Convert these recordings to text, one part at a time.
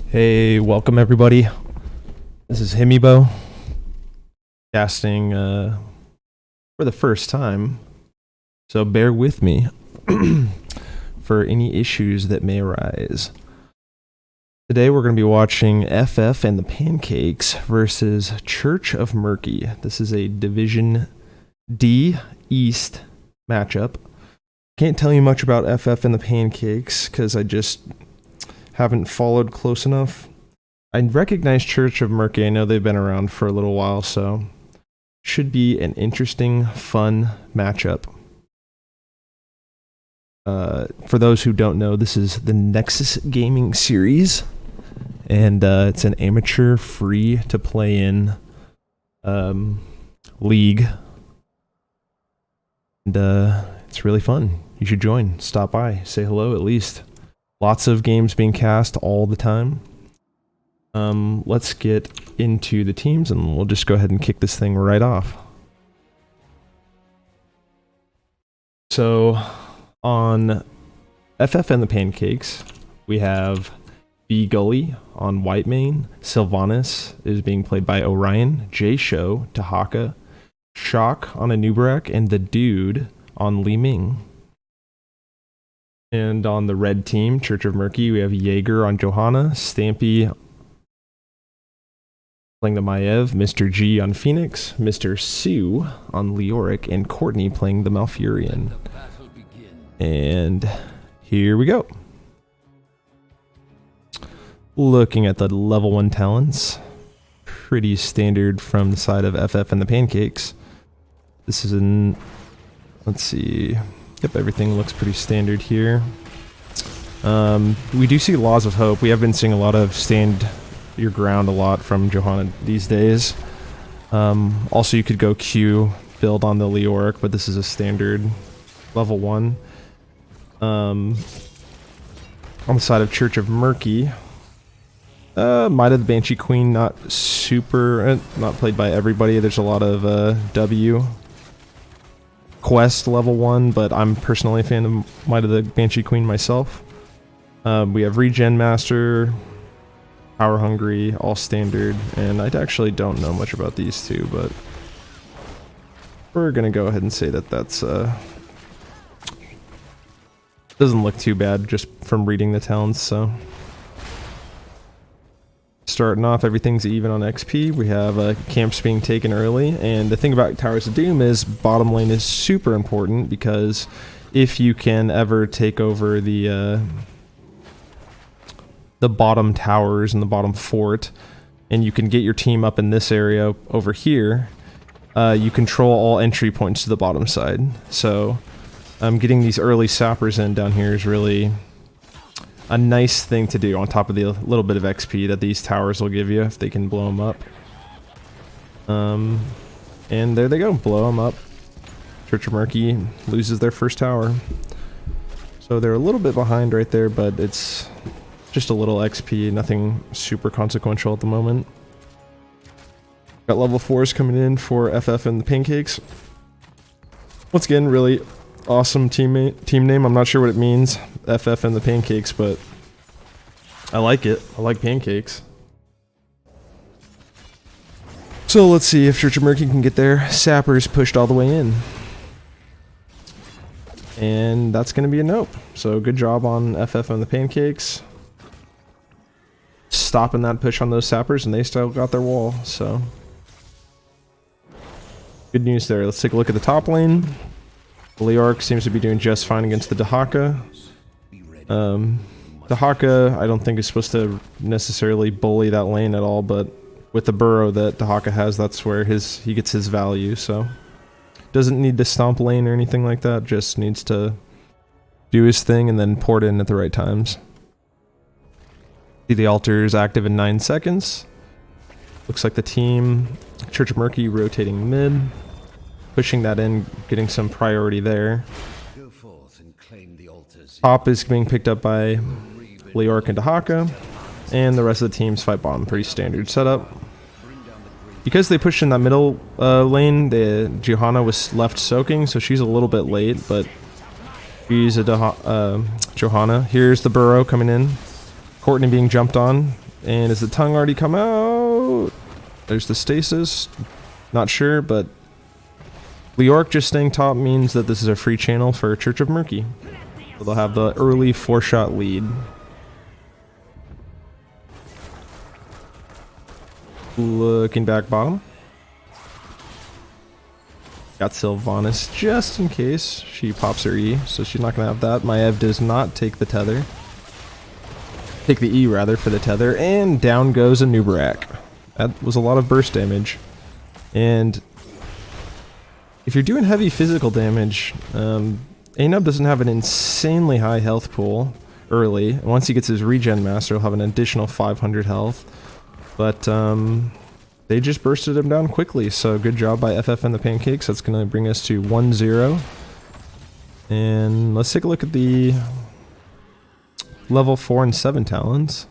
Hey, welcome everybody. This is Himibo, casting for the first time, so bear with me for any issues that may arise. Today we're going to be watching FF and the Pancakes versus Church of Murky. This is a Division D East matchup. Can't tell you much about FF and the Pancakes because I just haven't followed close enough. I recognize Church of Murky. I know they've been around for a little while, so should be an interesting, fun matchup. For those who don't know, this is the Nexus Gaming series, and it's an amateur free-to-play in league, and it's really fun. You should join. Stop by. Say hello at least. Lots of games being cast all the time. Let's get into the teams and we'll just go ahead and kick this thing right off. So on FF and the Pancakes, we have B Gully on White Main. Sylvanas is being played by Orion, J Show, Tahaka, Shock on Anubarak, and the Dude on Li Ming. And on the red team, Church of Murky, we have Jaeger on Johanna, Stampy playing the Maev, Mr. G on Phoenix, Mr. Sue on Leoric, and Courtney playing the Malfurion. And here we go. Looking at the level 1 talents, pretty standard from the side of FF and the Pancakes. This is in, let's see. Yep, everything looks pretty standard here. We do see Laws of Hope. We have been seeing a lot of stand your ground a lot from Johanna these days. Also, you could go Q build on the Leoric, but this is a standard level 1. On the side of Church of Murky, Might of the Banshee Queen, not super, not played by everybody. There's a lot of W Quest level 1, but I'm personally a fan of Might of the Banshee Queen myself. We have Regen Master, Power Hungry, all standard, and I actually don't know much about these two, but we're gonna go ahead and say that that's doesn't look too bad just from reading the talents. So starting off, everything's even on XP. We have camps being taken early, and the thing about Towers of Doom is bottom lane is super important, because if you can ever take over the bottom towers and the bottom fort, and you can get your team up in this area over here, you control all entry points to the bottom side. So getting these early sappers in down here is really a nice thing to do on top of the little bit of XP that these towers will give you if they can blow them up. And there they go, blow them up. Church of Murky loses their first tower. So they're a little bit behind right there, but it's just a little XP, nothing super consequential at the moment. Got level 4s coming in for FF and the Pancakes. Once again, really awesome team name. I'm not sure what it means, FF and the Pancakes, but I like it. I like pancakes. So let's see if Church of Murky can get their sappers pushed all the way in. And that's going to be a nope. So good job on FF and the Pancakes, stopping that push on those sappers, and they still got their wall. So good news there. Let's take a look at the top lane. Leoric seems to be doing just fine against the Tahaka. Tahaka, I don't think is supposed to necessarily bully that lane at all, but with the burrow that Tahaka has, that's where he gets his value. So doesn't need to stomp lane or anything like that, just needs to do his thing and then port in at the right times. See, the altar is active in 9 seconds. Looks like the team, Church of Murky rotating mid, pushing that in, getting some priority there. Top is being picked up by Leoric and Tahaka, and the rest of the teams fight bottom. Pretty standard setup. Because they pushed in that middle lane, the Johanna was left soaking, so she's a little bit late, but she's a Johanna. Here's the burrow coming in. Courtney being jumped on. And is the tongue already come out? There's the stasis. Not sure, but Leoric just staying top means that this is a free channel for Church of Murky. So they'll have the early 4-shot lead. Looking back bottom. Got Sylvanas just in case she pops her E, so she's not going to have that. Maev does not take the tether. Take the E rather for the tether, and down goes a Nubarak. That was a lot of burst damage. And if you're doing heavy physical damage, Anub doesn't have an insanely high health pool early. And once he gets his regen master, he'll have an additional 500 health. But they just bursted him down quickly, so good job by FF and the Pancakes. That's going to bring us to 1-0. And let's take a look at the level 4 and 7 talents.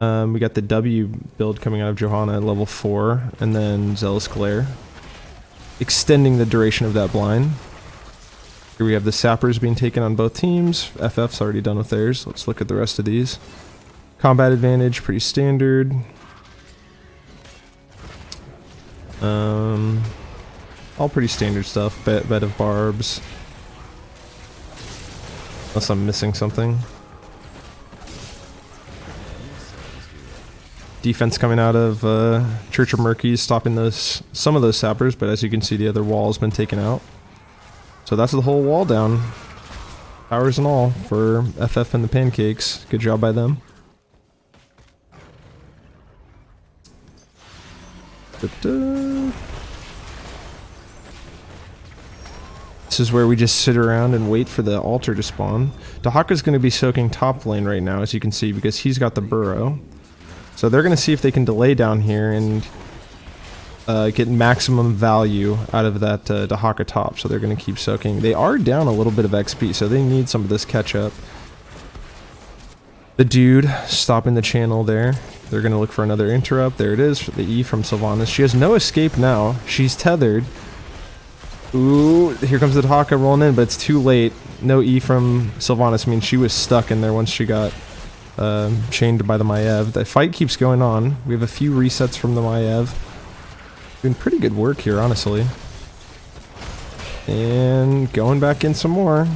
We got the W build coming out of Johanna at level 4, and then Zealous Glare, extending the duration of that blind. Here we have the Sappers being taken on both teams. FF's already done with theirs. Let's look at the rest of these. Combat advantage, pretty standard. All pretty standard stuff. Bed of Barbs. Unless I'm missing something. Defense coming out of Church of Murky, stopping some of those sappers, but as you can see, the other wall has been taken out. So that's the whole wall down. Powers and all for FF and the Pancakes. Good job by them. This is where we just sit around and wait for the altar to spawn. Dahaka's going to be soaking top lane right now, as you can see, because he's got the burrow. So they're going to see if they can delay down here and get maximum value out of that Dahaka top. So they're going to keep soaking. They are down a little bit of XP, so they need some of this catch up. The dude stopping the channel there. They're going to look for another interrupt. There it is, for the E from Sylvanas. She has no escape now. She's tethered. Ooh, here comes the Dahaka rolling in, but it's too late. No E from Sylvanas. I mean, she was stuck in there once she got chained by the Maev. The fight keeps going on. We have a few resets from the Maev. Doing pretty good work here, honestly. And going back in some more.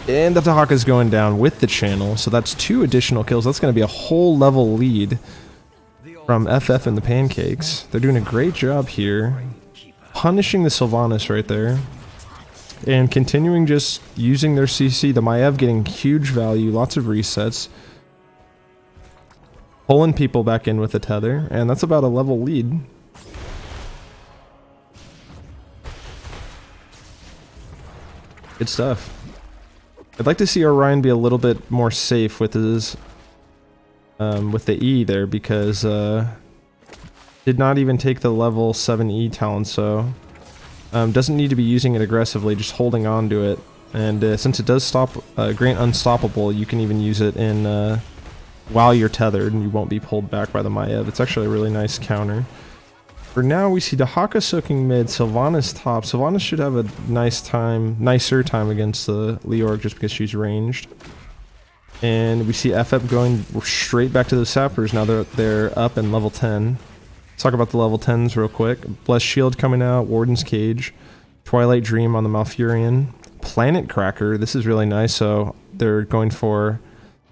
And the Dahaka's going down with the channel, so that's 2 additional kills. That's going to be a whole level lead from FF and the Pancakes. They're doing a great job here, punishing the Sylvanas right there, and continuing just using their CC. The Maev getting huge value, lots of resets, pulling people back in with the tether, and that's about a level lead. Good stuff. I'd like to see Orion be a little bit more safe with his with the E there, because did not even take the level 7 E talent, so doesn't need to be using it aggressively, just holding on to it. And since it does stop grant unstoppable, you can even use it in while you're tethered, and you won't be pulled back by the Maev. It's actually a really nice counter. For now, we see Dahaka soaking mid, Sylvanas top. Sylvanas should have a nicer time against the Leoric just because she's ranged. And we see FF going straight back to the Sappers now they're up in level 10. Let's talk about the level 10s real quick. Blessed Shield coming out, Warden's Cage, Twilight Dream on the Malfurion, Planet Cracker. This is really nice, so they're going for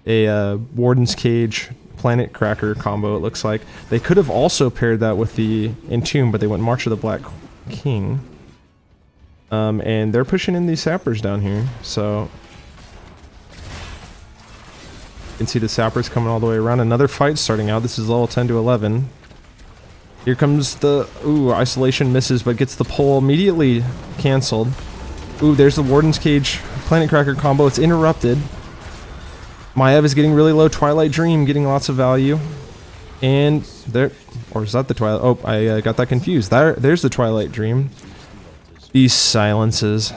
a Warden's Cage Planet Cracker combo, it looks like. They could have also paired that with the Entomb, but they went March of the Black King. And they're pushing in these sappers down here, so you can see the sappers coming all the way around. Another fight starting out. This is level 10 to 11. Here comes the... Ooh, Isolation misses, but gets the pull immediately canceled. Ooh, there's the Warden's Cage Planet Cracker combo. It's interrupted. Maev is getting really low. Twilight Dream getting lots of value. And there... Or is that the Twilight... Oh, I got that confused. There's the Twilight Dream. These silences.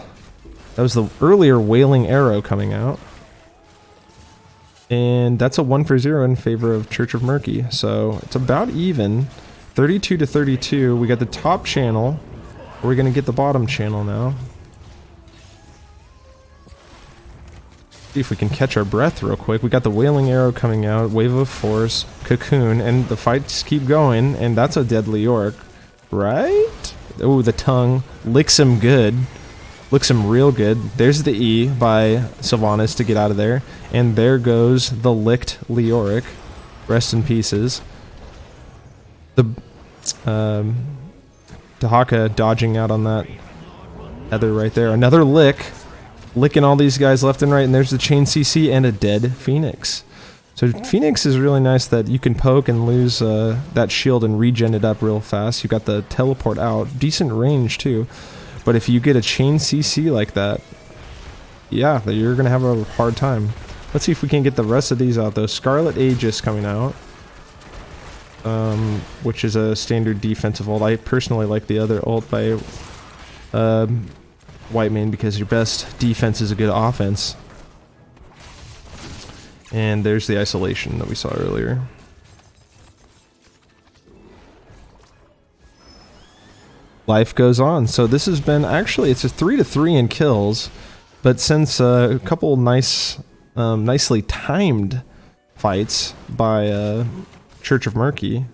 That was the earlier Wailing Arrow coming out. And that's a 1-for-0 in favor of Church of Murky. So it's about even. 32 to 32. We got the top channel. Are we going to get the bottom channel now? See if we can catch our breath real quick. We got the Wailing Arrow coming out, Wave of Force, Cocoon, and the fights keep going, and that's a deadly York, right? Oh, the tongue licks him good. Licks him real good. There's the E by Sylvanas to get out of there, and there goes the licked Leoric. Rest in pieces. The Dahaka dodging out on that Heather right there. Another lick. Licking all these guys left and right, and there's the chain CC and a dead Phoenix. So Phoenix is really nice that you can poke and lose that shield and regen it up real fast. You got the teleport out. Decent range too. But if you get a chain CC like that, yeah, you're going to have a hard time. Let's see if we can get the rest of these out though. Scarlet Aegis coming out. Which is a standard defensive ult. I personally like the other ult by Whitemane because your best defense is a good offense. And there's the isolation that we saw earlier. Life goes on. So this has been actually, it's a 3-3 in kills, but since a couple nicely timed fights by Church of Murky,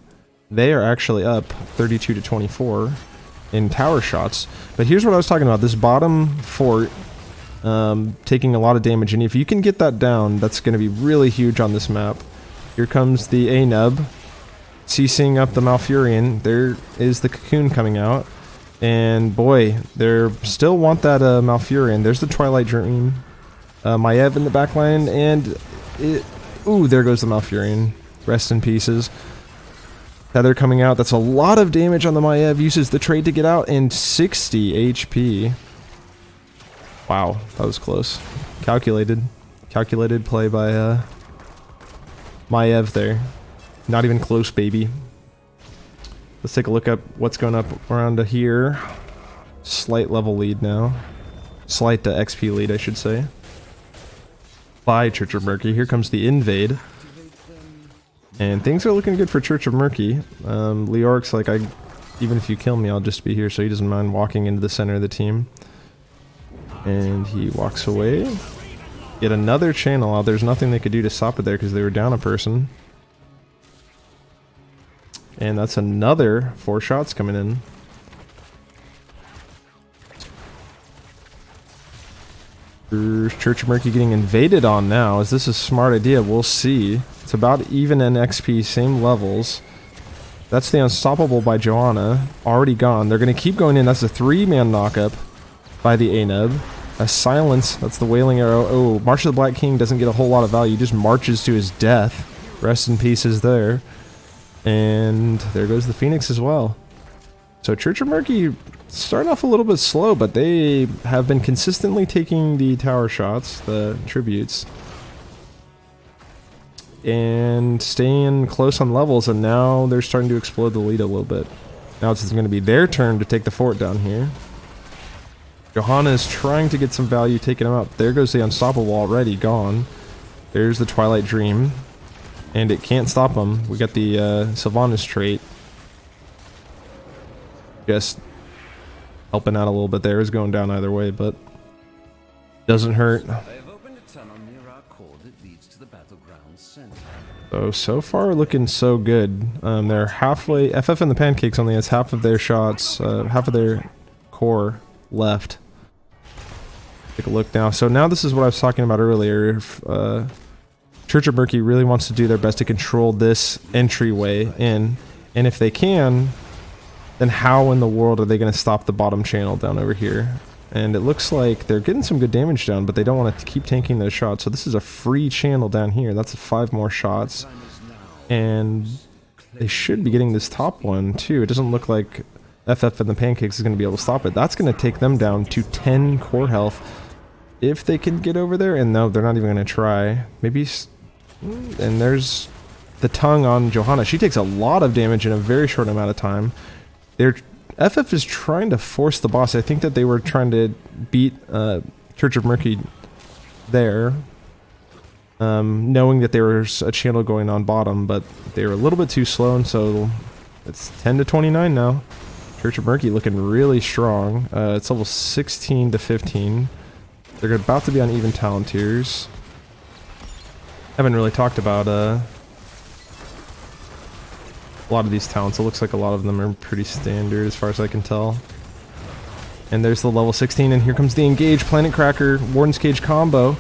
they are actually up 32-24 in tower shots. But here's what I was talking about. This bottom fort taking a lot of damage, and if you can get that down, that's going to be really huge on this map. Here comes the A-Nub, CCing up the Malfurion. There is the Cocoon coming out, and boy, they still want that Malfurion. There's the Twilight Dream, Maiev in the backline, and ooh, there goes the Malfurion. Rest in pieces. Heather coming out. That's a lot of damage on the Maiev. Uses the trade to get out, and 60 HP. Wow, that was close. Calculated play by Maiev there. Not even close, baby. Let's take a look at what's going up around here. Slight level lead now. Slight XP lead, I should say. By Church of Murky. Here comes the invade. And things are looking good for Church of Murky. Leoric's like, even if you kill me, I'll just be here, so he doesn't mind walking into the center of the team. And he walks away. Get another channel out. There's nothing they could do to stop it there because they were down a person. And that's another 4 shots coming in. Church of Murky getting invaded on now. Is this a smart idea? We'll see. It's about even in XP, same levels. That's the Unstoppable by Johanna. Already gone. They're going to keep going in. That's a 3-man knockup by the A-Nub. A silence. That's the Wailing Arrow. Oh, March of the Black King doesn't get a whole lot of value. He just marches to his death. Rest in pieces there. And there goes the Phoenix as well. So Church of Murky start off a little bit slow, but they have been consistently taking the tower shots, the tributes, and staying close on levels, and now they're starting to explode the lead a little bit. Now it's going to be their turn to take the fort down here. Johanna is trying to get some value, taking him up. There goes the Unstoppable, already gone. There's the Twilight Dream, and it can't stop him. We got the Sylvanas trait. Just helping out a little bit there. Is going down either way, but doesn't hurt. So far looking so good. They're halfway. FF and the Pancakes only has half of their shots, half of their core left. Take a look now. So now this is what I was talking about earlier. If Church of Murky really wants to do their best to control this entryway in, and if they can, then how in the world are they going to stop the bottom channel down over here? And it looks like they're getting some good damage down, but they don't want to keep tanking those shots. So this is a free channel down here. That's 5 more shots. And they should be getting this top one too. It doesn't look like FF and the Pancakes is going to be able to stop it. That's going to take them down to 10 core health if they can get over there. And no, they're not even going to try. Maybe... And there's the tongue on Johanna. She takes a lot of damage in a very short amount of time. FF is trying to force the boss. I think that they were trying to beat Church of Murky there, knowing that there was a channel going on bottom, but they were a little bit too slow, and so it's 10-29 now. Church of Murky looking really strong. It's level 16-15. They're about to be on even talent tiers. Haven't really talked about a lot of these talents. It looks like a lot of them are pretty standard as far as I can tell. And there's the level 16, and here comes the Engage Planet Cracker Warden's Cage combo.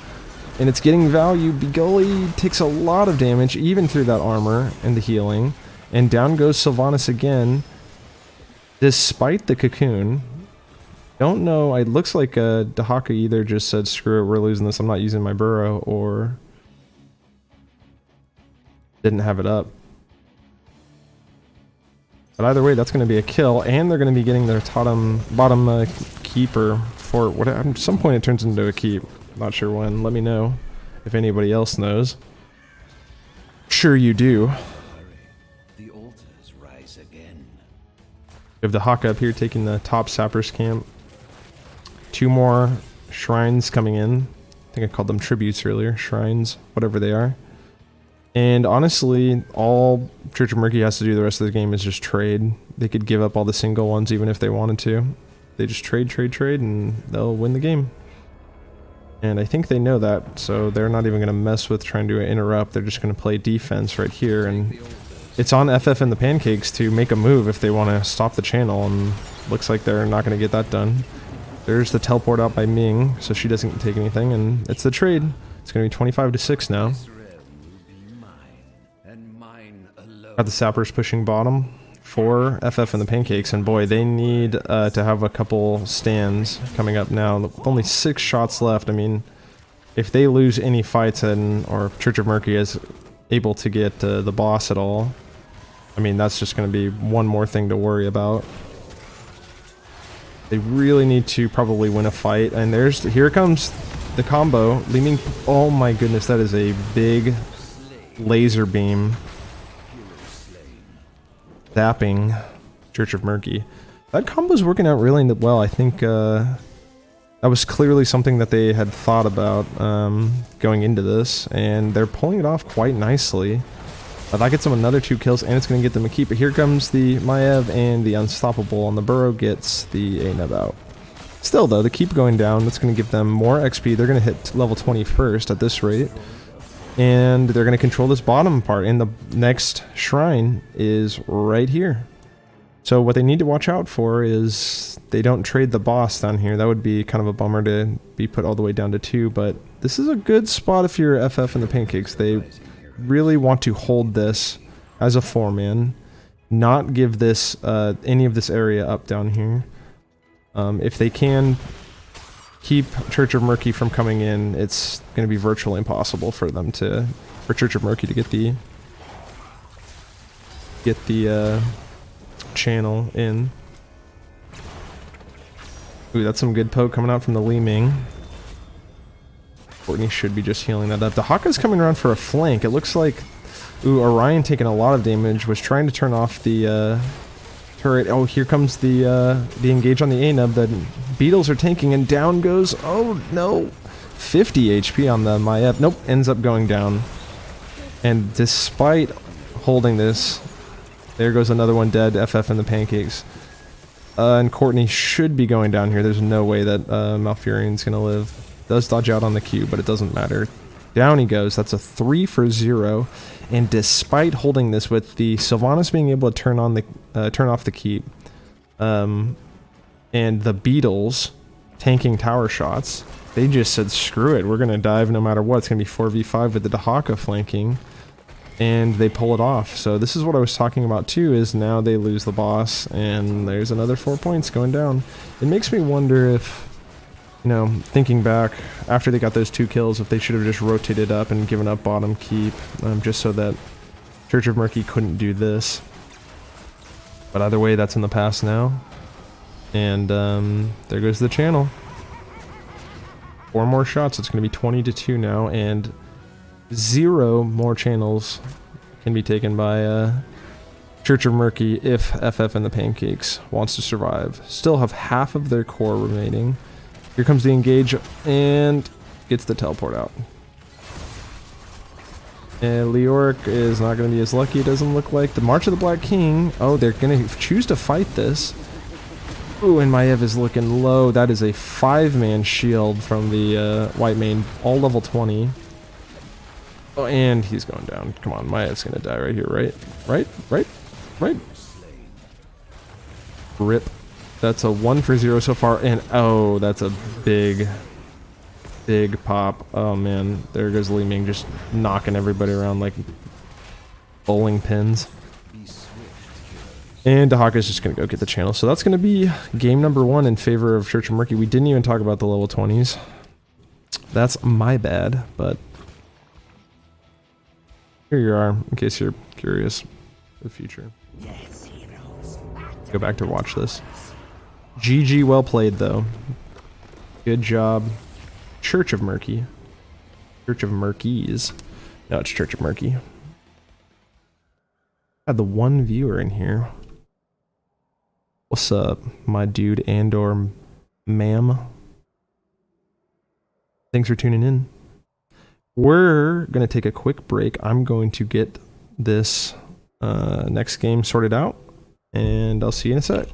And it's getting value. Bigoli takes a lot of damage, even through that armor and the healing. And down goes Sylvanas again, despite the cocoon. Don't know, it looks like Dahaka either just said, screw it, we're losing this, I'm not using my burrow, or didn't have it up. But either way, that's going to be a kill, and they're going to be getting their bottom keeper for what at some point it turns into a keep. Not sure when. Let me know if anybody else knows. Sure you do. The altars rise again. We have the Hawk up here taking the top sappers camp. 2 more shrines coming in. I think I called them tributes earlier. Shrines, whatever they are. And honestly, all Church of Murky has to do the rest of the game is just trade. They could give up all the single ones even if they wanted to. They just trade, and they'll win the game. And I think they know that, so they're not even going to mess with trying to interrupt. They're just going to play defense right here. And it's on FF and the Pancakes to make a move if they want to stop the channel, and looks like they're not going to get that done. There's the teleport out by Ming, so she doesn't take anything, and it's the trade. It's going to be 25-6 now. Got the sappers pushing bottom for FF and the Pancakes, and boy, they need to have a couple stands coming up now. With only 6 shots left, I mean, if they lose any fights or if Church of Murky is able to get the boss at all, I mean, that's just going to be one more thing to worry about. They really need to probably win a fight, and here comes the combo. Leaning, oh my goodness, that is a big laser beam. Zapping Church of Murky. That combo's working out really well. I think that was clearly something that they had thought about going into this, and they're pulling it off quite nicely. That gets them another 2 kills, and it's going to get them a keep. But here comes the Maev and the Unstoppable, and the Burrow gets the Anub out. Still, though, the keep going down, that's going to give them more XP. They're going to hit level 20 first at this rate. And they're going to control this bottom part, and the next shrine is right here. So what they need to watch out for is they don't trade the boss down here. That would be kind of a bummer to be put all the way down to 2, but this is a good spot if you're FF and the Pancakes. They really want to hold this as a 4-man, not give this any of this area up down here. If they can keep Church of Murky from coming in, it's going to be virtually impossible for them for Church of Murky to get the channel in. Ooh, that's some good poke coming out from the Li Ming. Courtney should be just healing that up. The Hawkeye's coming around for a flank. It looks like, ooh, Orion taking a lot of damage, was trying to turn off the turret. Oh, here comes the engage on the Anub. The Beetles are tanking, and down goes, oh no, 50 HP on the Maev. Nope, ends up going down. And despite holding this, there goes another one dead, FF and the Pancakes. And Courtney should be going down here. There's no way that Malfurion's gonna live. Does dodge out on the Q, but it doesn't matter. Down he goes. That's a 3 for 0. And despite holding this, with the Sylvanas being able to turn off the keep, and the Beetles tanking tower shots, they just said, screw it, we're gonna dive no matter what. It's gonna be 4v5 with the Dahaka flanking, and they pull it off. So this is what I was talking about too, is now they lose the boss, and there's another 4 points going down. It makes me wonder if, you know, thinking back, after they got those 2 kills, if they should have just rotated up and given up bottom keep, just so that Church of Murky couldn't do this. But either way, that's in the past now. And there goes the channel. 4 more shots, it's going to be 20-2 now, and 0 more channels can be taken by Church of Murky if FF and the Pancakes wants to survive. Still have half of their core remaining. Here comes the engage, and gets the teleport out. And Leoric is not going to be as lucky, it doesn't look like. The March of the Black King, oh, they're going to choose to fight this. Ooh, and Maev is looking low. That is a 5-man shield from the White Mane, all level 20. Oh, and he's going down. Come on, Maya's gonna die right here, right? Right? Rip. That's a 1 for 0 so far, and oh, that's a big pop. Oh man, there goes Li Ming just knocking everybody around like bowling pins. And Dahaka's just gonna go get the channel. So that's gonna be game number 1 in favor of Church of Murky. We didn't even talk about the level 20s. That's my bad, but here you are, in case you're curious for the future. Go back to watch this. GG, well played though. Good job. Church of Murky. Church of Murkies. No, it's Church of Murky. Had the one viewer in here. What's up, my dude and/or ma'am? Thanks for tuning in. We're gonna take a quick break. I'm going to get this next game sorted out, and I'll see you in a sec.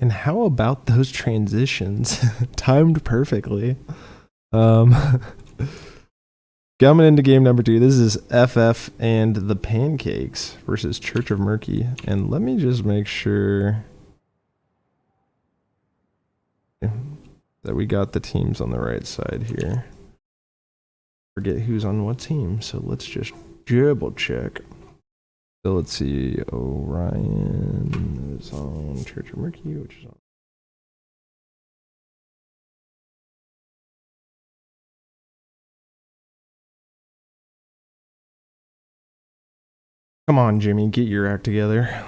And how about those transitions? Timed perfectly. Coming into game number 2, this is FF and the Pancakes versus Church of Murky. And let me just make sure that we got the teams on the right side here. Forget who's on what team, so let's just double check. So let's see, Orion is on Church of Murky, which is on. Come on, Jimmy, get your act together.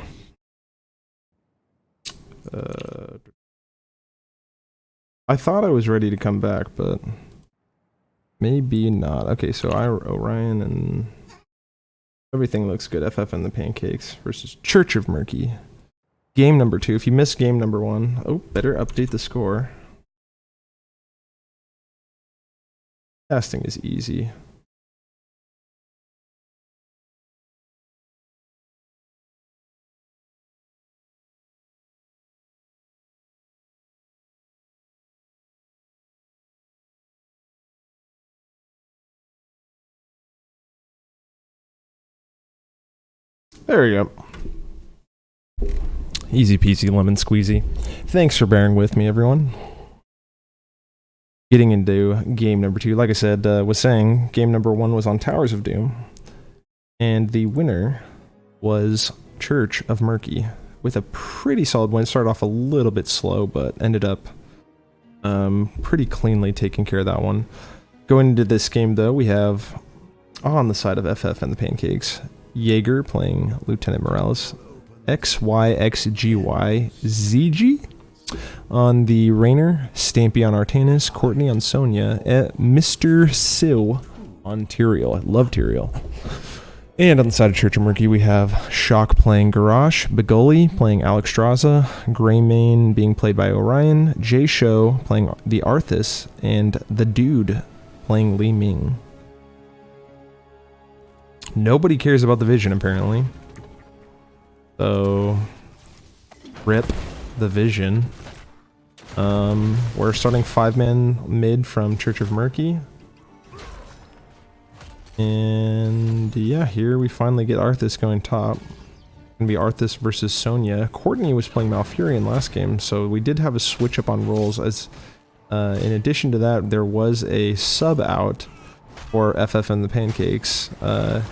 I thought I was ready to come back, but maybe not. Okay, so Orion and Everything looks good. FF and the Pancakes versus Church of Murky. Game number 2. If you missed game number 1, oh, better update the score. Casting is easy. There we go. Easy peasy lemon squeezy. Thanks for bearing with me, everyone. Getting into game number 2, like I said, was saying game number 1 was on Towers of Doom, and the winner was Church of Murky with a pretty solid win. Started off a little bit slow, but ended up pretty cleanly taking care of that one. Going into this game, though, we have on the side of FF and the Pancakes, Jaeger playing Lieutenant Morales, XYXGYZG on the Rainer, Stampy on Artanis, Courtney on Sonya, Mr. Sill on Tyrael. I love Tyrael. And on the side of Church of Murky, we have Shock playing Garrosh, Begoli playing Alexstrasza, Greymane being played by Orion, Jay Show playing the Arthas, and The Dude playing Li Ming. Nobody cares about the Vision, apparently. So, rip the Vision. We're starting 5-man mid from Church of Murky. And yeah, here we finally get Arthas going top. It's gonna be Arthas versus Sonya. Courtney was playing Malfurion last game, so we did have a switch up on roles. As in addition to that, there was a sub out for FF and the Pancakes. That's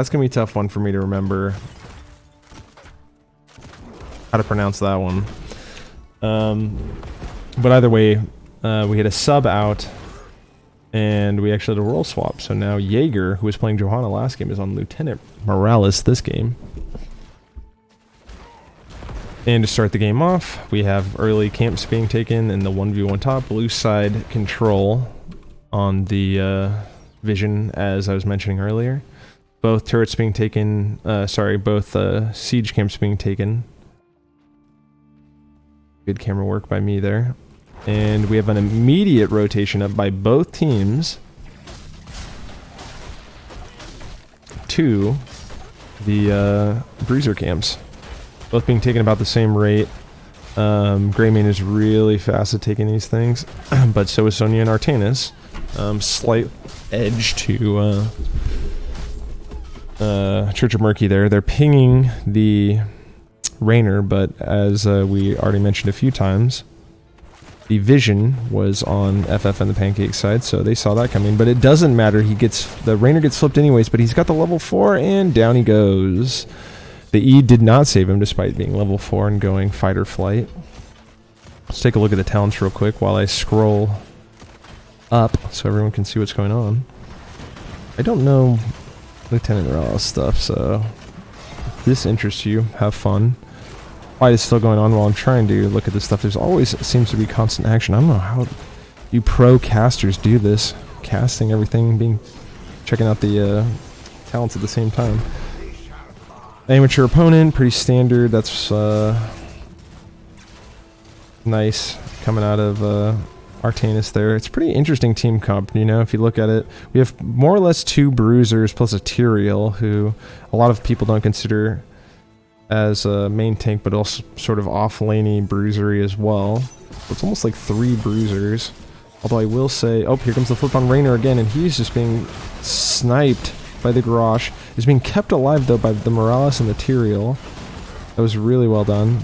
gonna be a tough one for me to remember how to pronounce that one. But either way, we had a sub out, and we actually had a role swap. So now Jaeger, who was playing Johanna last game, is on Lieutenant Morales this game. And to start the game off, we have early camps being taken in the 1v1 top. Blue side control on the Vision, as I was mentioning earlier. Both turrets being taken, both siege camps being taken. Good camera work by me there. And we have an immediate rotation up by both teams to the bruiser camps. Both being taken about the same rate. Greymane is really fast at taking these things, but so is Sonya and Artanis. Slight edge to Church of Murky there. They're pinging the Rainer, but as we already mentioned a few times, the Vision was on FF and the Pancake side, so they saw that coming. But it doesn't matter. The Rainer gets flipped anyways, but he's got the level 4, and down he goes. The E did not save him despite being level 4 and going fight or flight. Let's take a look at the talents real quick while I scroll up so everyone can see what's going on. I don't know Lieutenant Morales stuff, so if this interests you, have fun. Fight is still going on while I'm trying to look at this stuff. There's always seems to be constant action. I don't know how you pro casters do this. Casting everything, checking out the talents at the same time. Amateur opponent, pretty standard. That's nice coming out of Artanis there. It's a pretty interesting team comp, you know, if you look at it. We have more or less 2 bruisers plus a Tyrael, who a lot of people don't consider as a main tank, but also sort of off-laney bruisery as well. So it's almost like 3 bruisers. Although I will say, oh, here comes the flip on Rainer again, and he's just being sniped by the Garrosh. He's being kept alive, though, by the Morales and the Tyrael. That was really well done.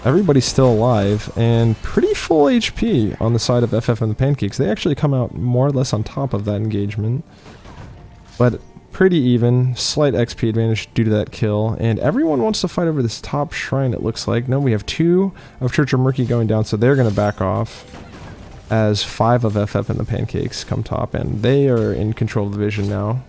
Everybody's still alive, and pretty full HP on the side of FF and the Pancakes. They actually come out more or less on top of that engagement. But pretty even, slight XP advantage due to that kill, and everyone wants to fight over this top shrine, it looks like. No, we have 2 of Church of Murky going down, so they're going to back off as 5 of FF and the Pancakes come top, and they are in control of the Vision now.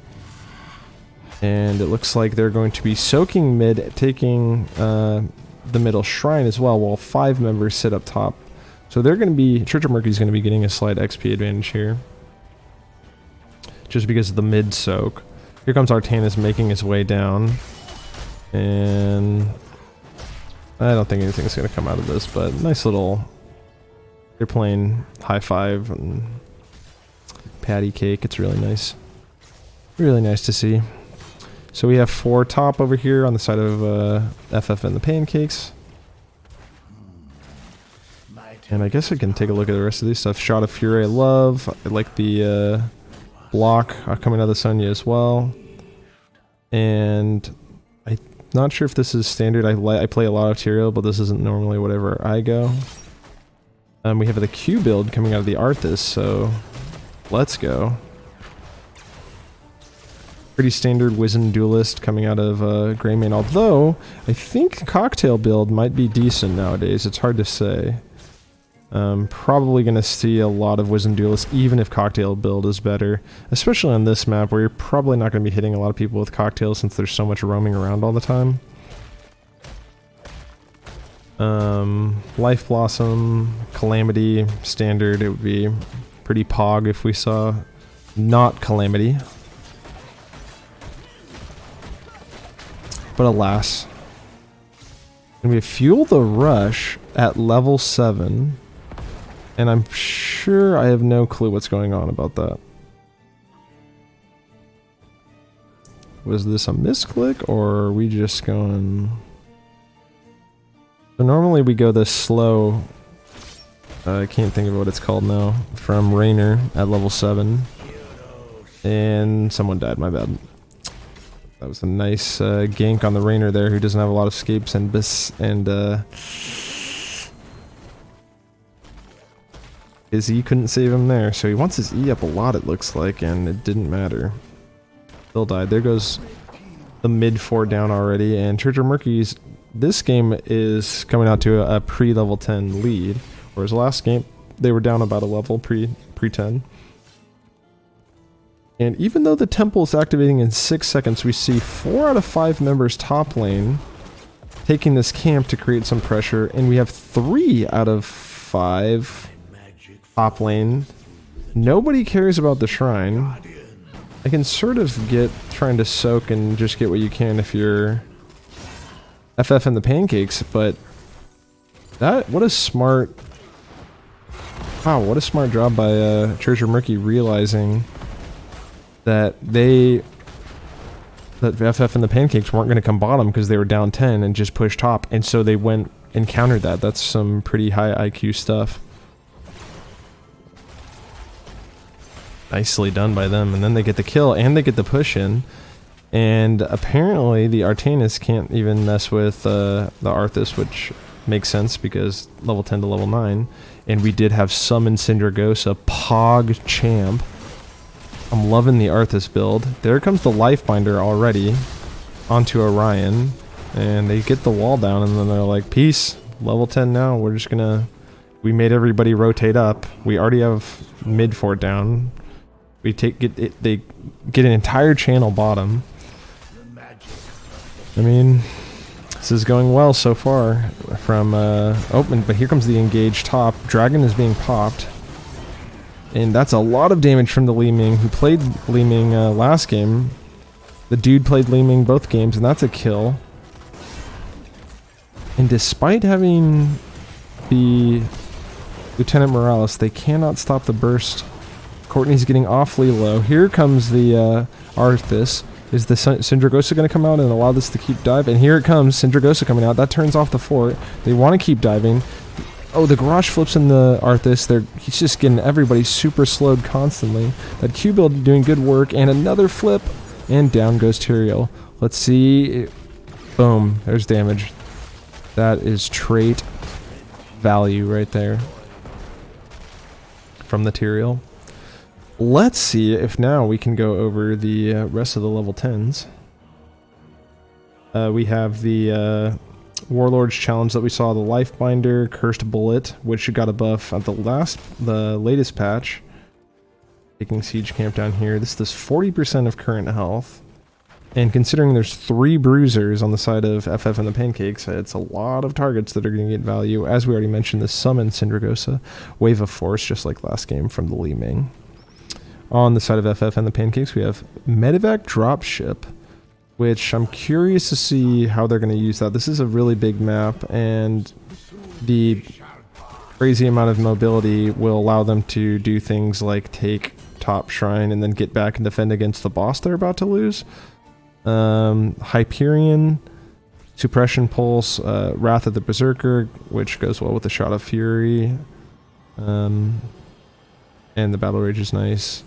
And it looks like they're going to be soaking mid, taking the middle shrine as well, while 5 members sit up top. So they're going to be, Church of Murky is going to be getting a slight XP advantage here. just because of the mid soak. Here comes Artanis making his way down. And I don't think anything's going to come out of this, but nice little... They're playing high five and patty cake. It's really nice. Really nice to see. So we have 4 top over here on the side of FF and the Pancakes. And I guess I can take a look at the rest of these stuff. Shot of Fury I love. I like the block coming out of the Sonya as well. And I'm not sure if this is standard. I play a lot of Tyrael, but this isn't normally whatever I go. We have the Q build coming out of the Arthas, so let's go. Pretty standard Wizened Duelist coming out of Greymane, although I think Cocktail build might be decent nowadays. It's hard to say. Probably going to see a lot of Wizened Duelist, even if Cocktail build is better. Especially on this map, where you're probably not going to be hitting a lot of people with Cocktail since there's so much roaming around all the time. Life Blossom, Calamity, standard. It would be pretty pog if we saw not Calamity. But alas. And we Fuel the Rush at level 7. And I'm sure I have no clue what's going on about that. Was this a misclick, or are we just going... So normally we go this slow... I can't think of what it's called now. From Raynor at level 7. And someone died, my bad. That was a nice gank on the Raynor there, who doesn't have a lot of escapes and his E couldn't save him there, so he wants his E up a lot, it looks like, and it didn't matter. Still died. There goes the mid 4 down already, and Church of Murky's this game is coming out to a pre-level 10 lead, whereas last game they were down about a level pre-10. And even though the temple is activating in 6 seconds, we see 4 out of 5 members top lane taking this camp to create some pressure, and we have 3 out of 5 top lane. Nobody cares about the shrine. I can sort of get trying to soak and just get what you can if you're FF and the Pancakes, but what a smart... Wow, what a smart job by Church of Murky realizing that FF and the Pancakes weren't going to come bottom because they were down 10 and just push top, and so they went and countered that. That's some pretty high IQ stuff. Nicely done by them, and then they get the kill and they get the push in, and apparently the Artanis can't even mess with the Arthas, which makes sense because level 10 to level 9, and we did have summon Syndragosa, Pog champ. I'm loving the Arthas build. There comes the Lifebinder already onto Orion, and they get the wall down, and then they're like, peace, level 10 now, we're just gonna... We made everybody rotate up. We already have mid 4 down. We they get an entire channel bottom. I mean, this is going well so far from open, but here comes the engaged top. Dragon is being popped. And that's a lot of damage from the Li Ming, who played Li Ming last game. The dude played Li Ming both games, and that's a kill. And despite having the Lieutenant Morales, they cannot stop the burst. Courtney's getting awfully low. Here comes the Arthas. Is the Syndragosa going to come out and allow this to keep dive? And here it comes, Syndragosa coming out. That turns off the fort. They want to keep diving. Oh, the garage flips in the Arthas. He's just getting everybody super slowed constantly. That Q build doing good work, and another flip, and down goes Tyrael. Let's see. Boom. There's damage. That is trait value right there from the Tyrael. Let's see if now we can go over the rest of the level 10s. We have the Warlord's Challenge that we saw, the Lifebinder, Cursed Bullet, which got a buff at the latest patch. Taking Siege Camp down here. This does 40% of current health. And considering there's 3 bruisers on the side of FF and the Pancakes, it's a lot of targets that are going to get value. As we already mentioned, the Summon Syndragosa, Wave of Force, just like last game from the Li Ming. On the side of FF and the Pancakes, we have Medevac Dropship, which I'm curious to see how they're going to use that. This is a really big map, and the crazy amount of mobility will allow them to do things like take top shrine and then get back and defend against the boss they're about to lose. Hyperion, Suppression Pulse, Wrath of the Berserker, which goes well with the Shot of Fury. And the Battle Rage is nice.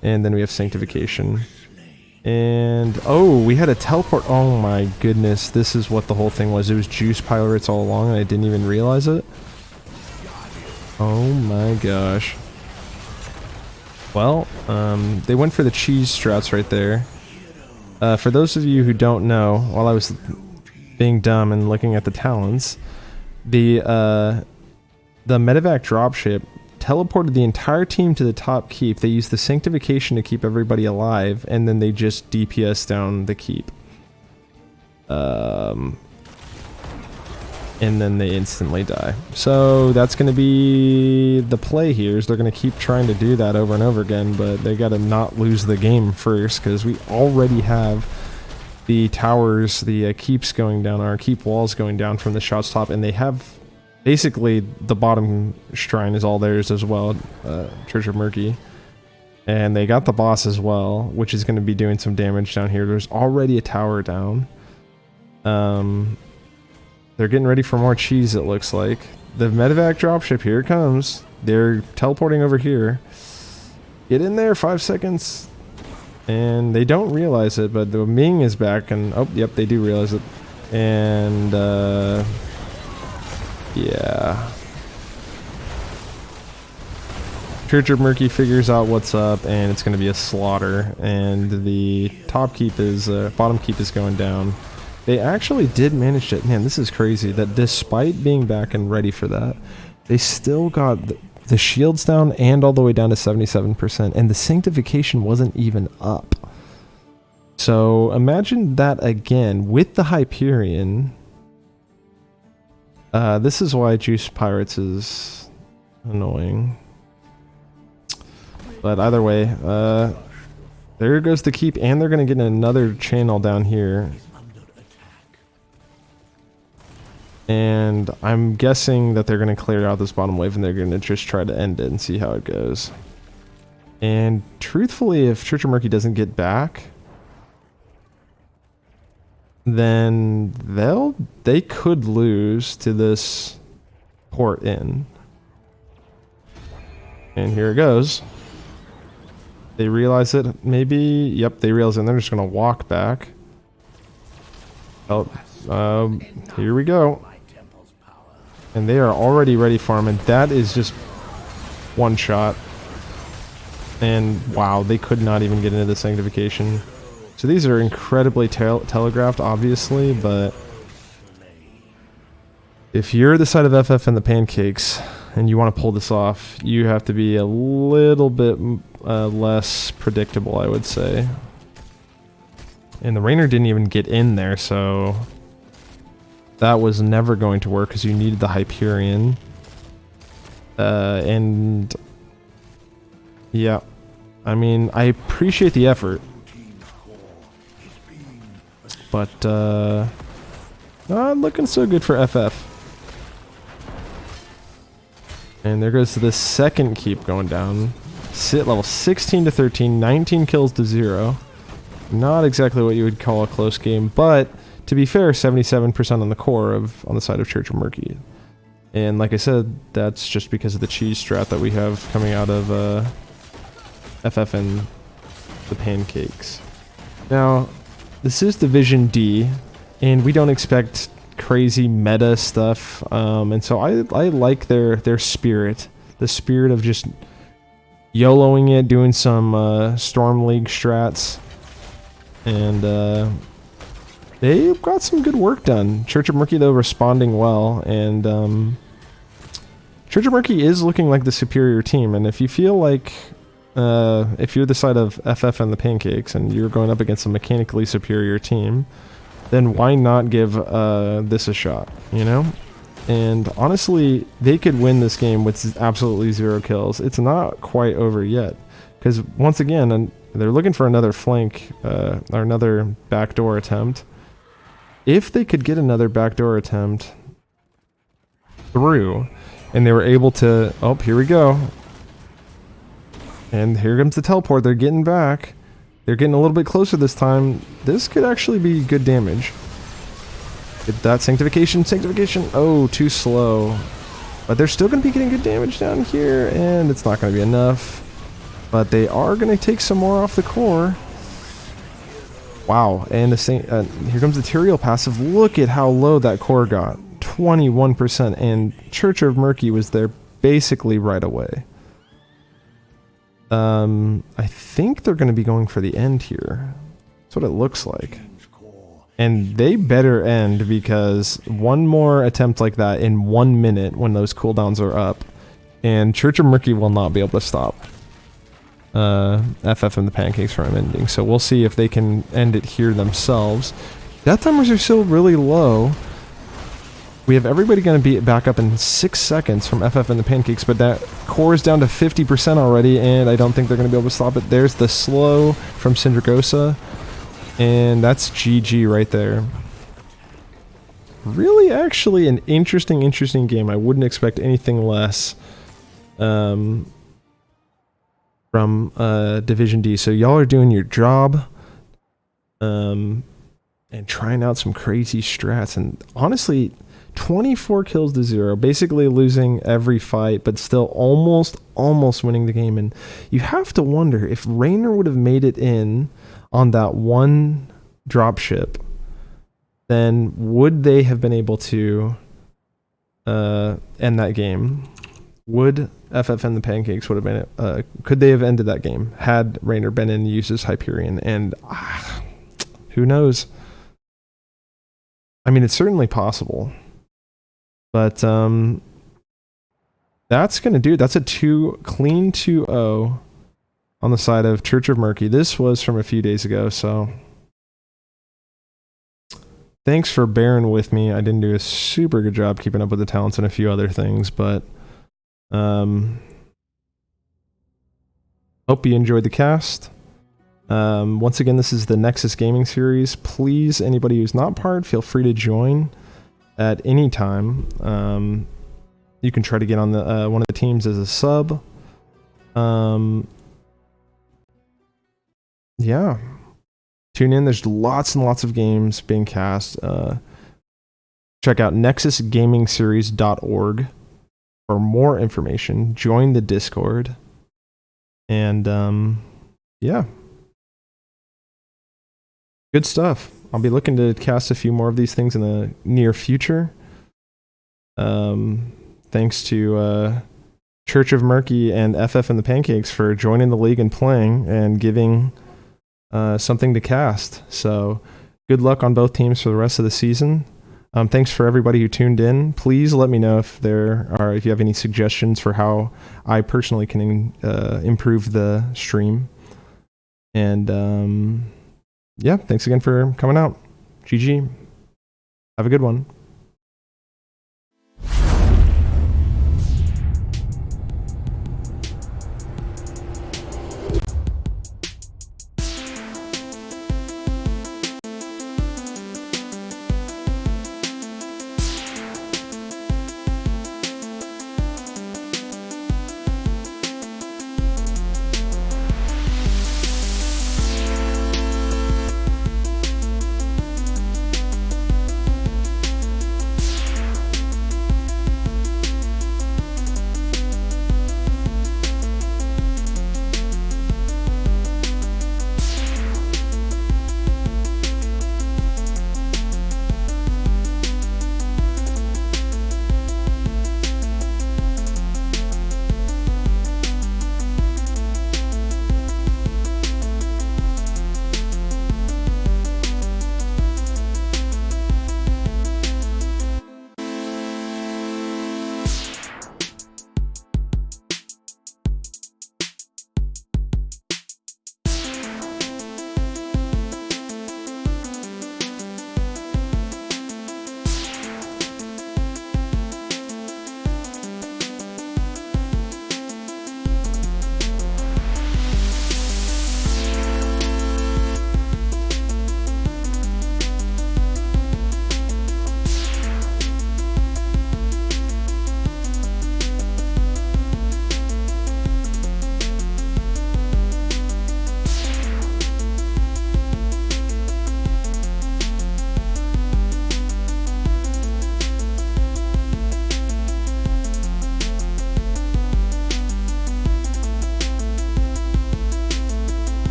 And then we have Sanctification. And, oh, we had a teleport. Oh my goodness, this is what the whole thing was. It was Juice Pirates all along, and I didn't even realize it. Oh my gosh. Well, they went for the cheese strats right there. For those of you who don't know, while I was being dumb and looking at the talents, the Medevac Dropship teleported the entire team to the top keep. They used the Sanctification to keep everybody alive, and then they just DPS down the keep. And then they instantly die. So that's going to be the play here, is they're going to keep trying to do that over and over again, but they got to not lose the game first, because we already have the towers, the keeps going down, our keep walls going down from the shots top, and they have basically the bottom shrine is all theirs as well, Church of Murky. And they got the boss as well, which is going to be doing some damage down here. There's already a tower down. They're getting ready for more cheese, it looks like. The Medevac Dropship, here it comes. They're teleporting over here. Get in there, 5 seconds. And they don't realize it, but the Ming is back, and oh, yep, they do realize it. And, yeah. Church of Murky figures out what's up, and it's going to be a slaughter. And the top keep is, bottom keep is going down. They actually did manage to, man, this is crazy, that despite being back and ready for that, they still got the shields down and all the way down to 77%, and the Sanctification wasn't even up. So imagine that again with the Hyperion. This is why Juice Pirates is annoying. But either way, there goes the keep, and they're going to get another channel down here. And I'm guessing that they're going to clear out this bottom wave, and they're going to just try to end it and see how it goes. And truthfully, if Church of Murky doesn't get back, then they could lose to this port in. And here it goes. They realize it, maybe. Yep, they realize it, and they're just going to walk back. Oh, here we go. And they are already ready for him, and that is just one shot. And wow, they could not even get into the Sanctification. So these are incredibly telegraphed, obviously, but if you're the side of FF and the Pancakes and you want to pull this off, you have to be a little bit less predictable, I would say. And the Rainer didn't even get in there, so that was never going to work because you needed the Hyperion. And yeah, I mean, I appreciate the effort, but not looking so good for FF. And there goes the second keep going down. Sit level 16 to 13, 19 kills to 0. Not exactly what you would call a close game, but to be fair, 77% on the core on the side of Church of Murky. And like I said, that's just because of the cheese strat that we have coming out of FF and the Pancakes. Now, this is Division D, and we don't expect crazy meta stuff, and so I like their spirit. The spirit of just YOLOing it, doing some Storm League strats. And they got some good work done. Church of Murky, though, responding well. And Church of Murky is looking like the superior team. And if you feel like, if you're the side of FF and the Pancakes and you're going up against a mechanically superior team, then why not give this a shot, you know? And honestly, they could win this game with absolutely 0 kills. It's not quite over yet. Because once again, they're looking for another flank or another backdoor attempt. If they could get another backdoor attempt through, and they were able to... Oh, here we go. And here comes the teleport. They're getting back. They're getting a little bit closer this time. This could actually be good damage. Get that sanctification. Oh, too slow. But they're still going to be getting good damage down here, and it's not going to be enough. But they are going to take some more off the core. Wow, and here comes the Tyrael passive. Look at how low that core got. 21%, and Church of Murky was there basically right away. I think they're going to be going for the end here. That's what it looks like. And they better end, because one more attempt like that in 1 minute when those cooldowns are up, and Church of Murky will not be able to stop FF and the Pancakes from ending. So we'll see if they can end it here themselves. Death timers are still really low. We have everybody going to be back up in 6 seconds from FF and the Pancakes, but that core is down to 50% already, and I don't think they're going to be able to stop it. There's the slow from Syndragosa, and that's GG right there. Really, actually, an interesting game. I wouldn't expect anything less from Division D. So y'all are doing your job and trying out some crazy strats, and honestly, 24 kills to 0, basically losing every fight, but still almost winning the game. And you have to wonder, if Raynor would have made it in on that one dropship, then would they have been able to end that game? Would FF and the Pancakes would have been could they have ended that game had Raynor been in and used his Hyperion? And who knows? I mean, it's certainly possible. But that's going to do it. That's a clean 2-0 on the side of Church of Murky. This was from a few days ago, so thanks for bearing with me. I didn't do a super good job keeping up with the talents and a few other things, but hope you enjoyed the cast. Once again, this is the Nexus Gaming Series. Please, anybody who's not part, feel free to join at any time. You can try to get on the one of the teams as a sub. Yeah, tune in. There's lots and lots of games being cast. Check out nexusgamingseries.org for more information. Join the Discord, and yeah, good stuff. I'll be looking to cast a few more of these things in the near future. Thanks to Church of Murky and FF and the Pancakes for joining the league and playing and giving something to cast. So good luck on both teams for the rest of the season. Thanks for everybody who tuned in. Please let me know if if you have any suggestions for how I personally can improve the stream. And yeah, thanks again for coming out. GG. Have a good one.